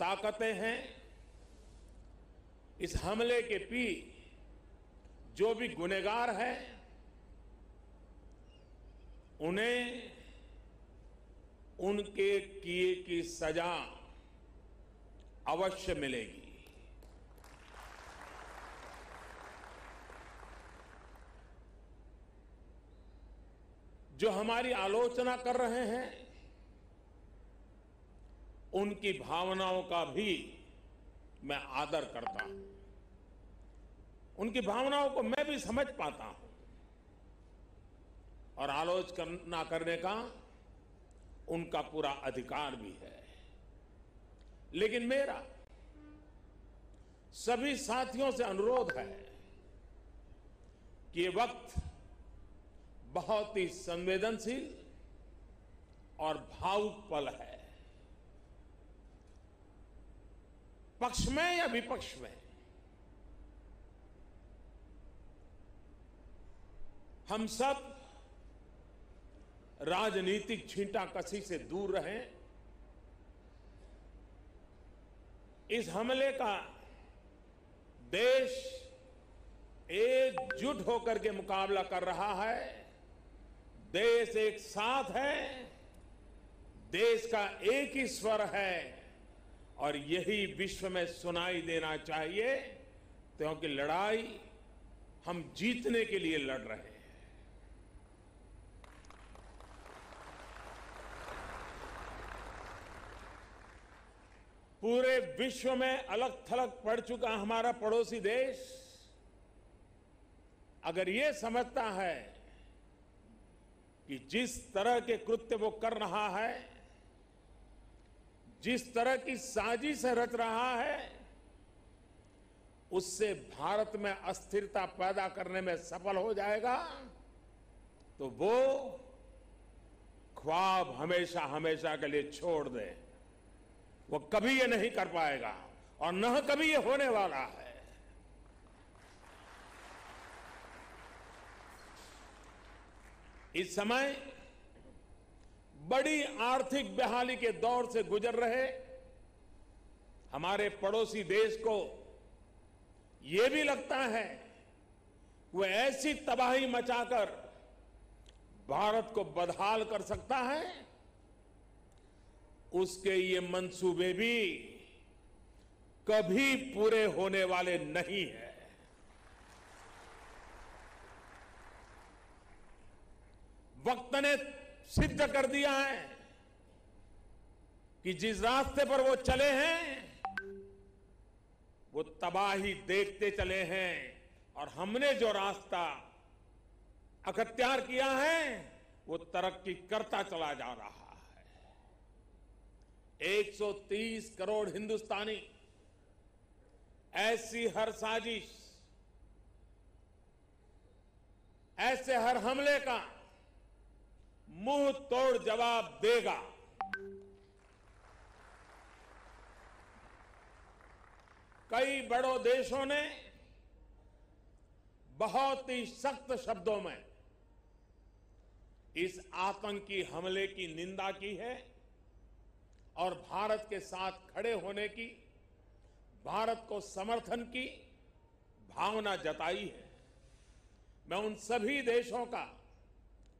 ताकतें हैं, इस हमले के पीछे जो भी गुनहगार हैं, उन्हें उनके किए की सजा अवश्य मिलेगी। जो हमारी आलोचना कर रहे हैं, उनकी भावनाओं का भी मैं आदर करता हूं। उनकी भावनाओं को मैं भी समझ पाता हूं और आलोचना करने का उनका पूरा अधिकार भी है। लेकिन मेरा सभी साथियों से अनुरोध है कि ये वक्त बहुत ही संवेदनशील और भावुक पल है। पक्ष में या विपक्ष में, हम सब राजनीतिक छींटाकशी से दूर रहें। इस हमले का देश एकजुट होकर के मुकाबला कर रहा है। देश एक साथ है, देश का एक ही स्वर है और यही विश्व में सुनाई देना चाहिए, क्योंकि लड़ाई हम जीतने के लिए लड़ रहे हैं। पूरे विश्व में अलग थलग पड़ चुका हमारा पड़ोसी देश अगर ये समझता है कि जिस तरह के कृत्य वो कर रहा है, जिस तरह की साजिश रच रहा है, उससे भारत में अस्थिरता पैदा करने में सफल हो जाएगा, तो वो ख्वाब हमेशा हमेशा के लिए छोड़ दे। वो कभी ये नहीं कर पाएगा और न कभी ये होने वाला है। इस समय बड़ी आर्थिक बहाली के दौर से गुजर रहे हमारे पड़ोसी देश को यह भी लगता है वो ऐसी तबाही मचाकर भारत को बदहाल कर सकता है, उसके ये मंसूबे भी कभी पूरे होने वाले नहीं है। वक्त ने सिद्ध कर दिया है कि जिस रास्ते पर वो चले हैं वो तबाही देखते चले हैं और हमने जो रास्ता अख्तियार किया है वो तरक्की करता चला जा रहा है। 130 करोड़ हिंदुस्तानी ऐसी हर साजिश, ऐसे हर हमले का मुंह तोड़ जवाब देगा। कई बड़ों देशों ने बहुत ही सख्त शब्दों में इस आतंकी हमले की निंदा की है और भारत के साथ खड़े होने की, भारत को समर्थन की भावना जताई है। मैं उन सभी देशों का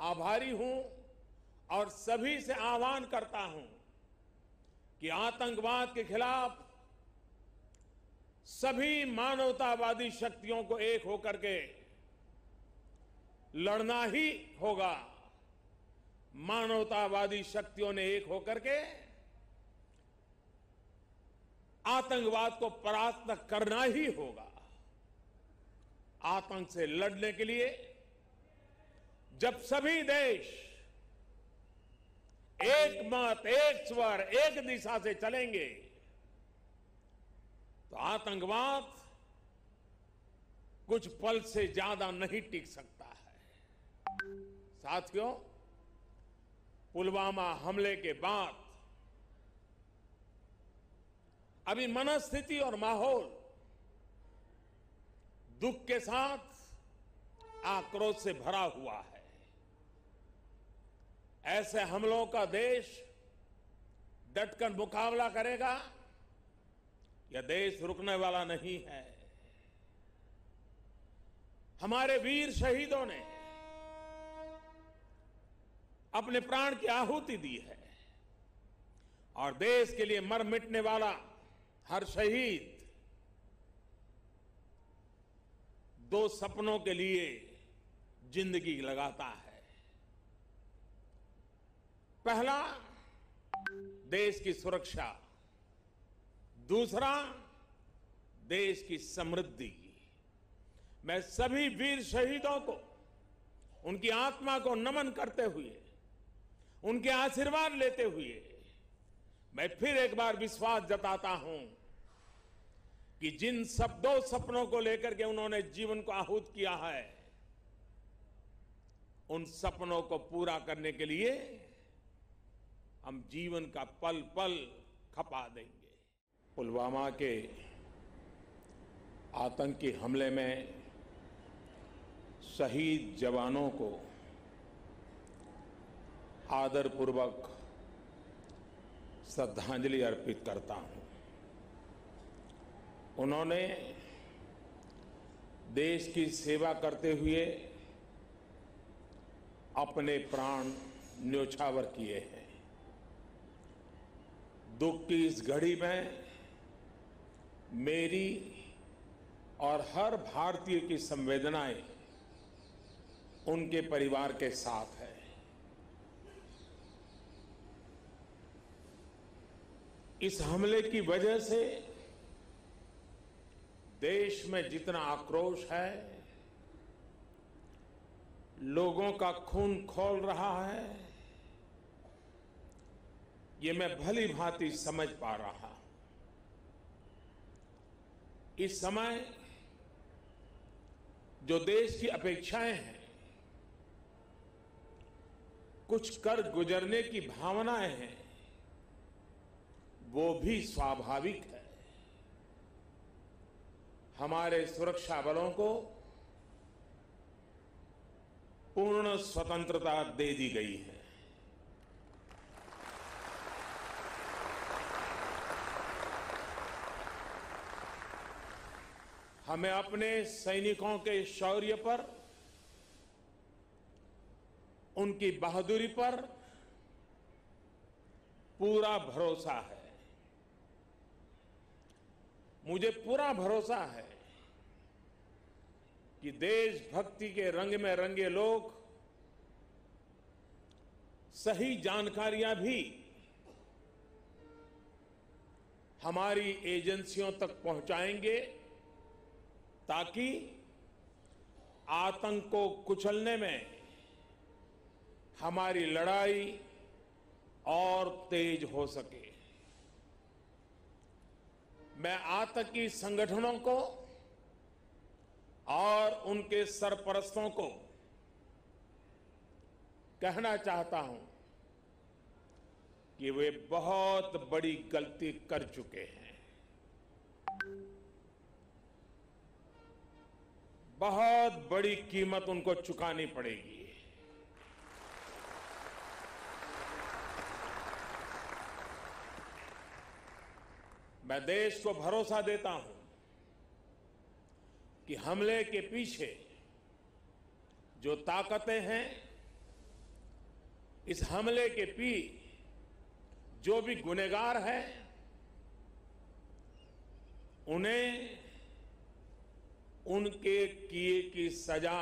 आभारी हूं और सभी से आह्वान करता हूं कि आतंकवाद के खिलाफ सभी मानवतावादी शक्तियों को एक होकर के लड़ना ही होगा। मानवतावादी शक्तियों ने एक होकर के आतंकवाद को परास्त करना ही होगा। आतंक से लड़ने के लिए जब सभी देश एक मत, एक स्वर, एक दिशा से चलेंगे तो आतंकवाद कुछ पल से ज्यादा नहीं टिक सकता है। साथियों, पुलवामा हमले के बाद अभी मनस्थिति और माहौल दुख के साथ आक्रोश से भरा हुआ है। ऐसे हमलों का देश डटकर मुकाबला करेगा यह देश रुकने वाला नहीं है। हमारे वीर शहीदों ने अपने प्राण की आहुति दी है और देश के लिए मर मिटने वाला हर शहीद दो सपनों के लिए जिंदगी लगाता है। पहला, देश की सुरक्षा, दूसरा, देश की समृद्धि। मैं सभी वीर शहीदों को उनकी आत्मा को नमन करते हुए, उनके आशीर्वाद लेते हुए मैं फिर एक बार विश्वास जताता हूं कि जिन दो सपनों को लेकर के उन्होंने जीवन को आहूत किया है, उन सपनों को पूरा करने के लिए हम जीवन का पल पल खपा देंगे। पुलवामा के आतंकी हमले में शहीद जवानों को आदरपूर्वक श्रद्धांजलि अर्पित करता हूं। उन्होंने देश की सेवा करते हुए अपने प्राण न्योछावर किए हैं। दुख की इस घड़ी में मेरी और हर भारतीय की संवेदनाएं उनके परिवार के साथ है। इस हमले की वजह से देश में जितना आक्रोश है, लोगों का खून खौल रहा है, ये मैं भली भांति समझ पा रहा हूं। इस समय जो देश की अपेक्षाएं हैं, कुछ कर गुजरने की भावनाएं हैं, वो भी स्वाभाविक है। हमारे सुरक्षा बलों को पूर्ण स्वतंत्रता दे दी गई है। हमें अपने सैनिकों के शौर्य पर, उनकी बहादुरी पर पूरा भरोसा है। मुझे पूरा भरोसा है कि देशभक्ति के रंग में रंगे लोग सही जानकारियां भी हमारी एजेंसियों तक पहुंचाएंगे ताकि आतंक को कुचलने में हमारी लड़ाई और तेज हो सके। मैं आतंकी संगठनों को और उनके सरपरस्तों को कहना चाहता हूं कि वे बहुत बड़ी गलती कर चुके हैं। बहुत बड़ी कीमत उनको चुकानी पड़ेगी। मैं देश को भरोसा देता हूं कि हमले के पीछे जो ताकतें हैं, इस हमले के जो भी गुनहगार हैं, उन्हें उनके किए की सजा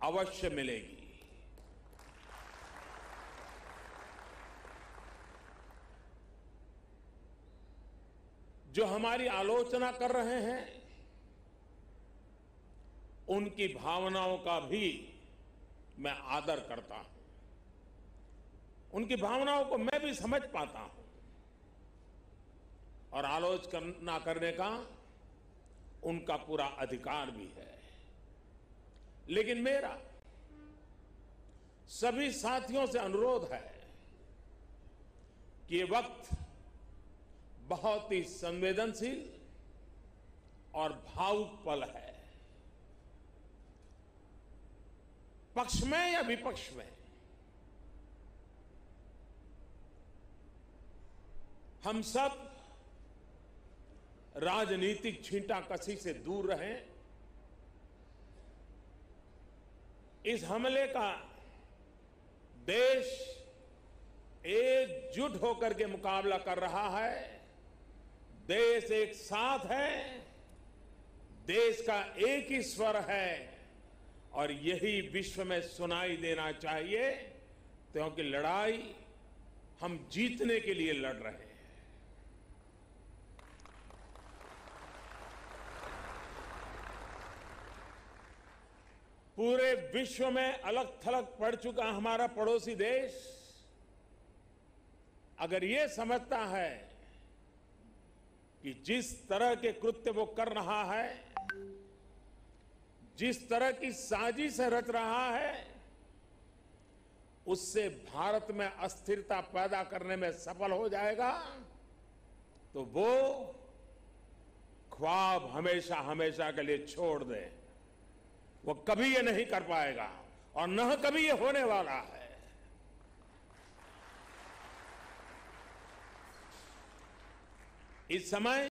अवश्य मिलेगी। जो हमारी आलोचना कर रहे हैं, उनकी भावनाओं का भी मैं आदर करता हूं। उनकी भावनाओं को मैं भी समझ पाता हूं और आलोचना करने का उनका पूरा अधिकार भी है। लेकिन मेरा सभी साथियों से अनुरोध है कि ये वक्त बहुत ही संवेदनशील और भावुक पल है। पक्ष में या विपक्ष में, हम सब राजनीतिक छींटाकशी से दूर रहें। इस हमले का देश एकजुट होकर के मुकाबला कर रहा है। देश एक साथ है, देश का एक ही स्वर है और यही विश्व में सुनाई देना चाहिए, क्योंकि लड़ाई हम जीतने के लिए लड़ रहे हैं। पूरे विश्व में अलग थलग पड़ चुका हमारा पड़ोसी देश अगर ये समझता है कि जिस तरह के कृत्य वो कर रहा है, जिस तरह की साजिश रच रहा है, उससे भारत में अस्थिरता पैदा करने में सफल हो जाएगा, तो वो ख्वाब हमेशा हमेशा के लिए छोड़ दे। वो कभी ये नहीं कर पाएगा और न कभी ये होने वाला है। इस समय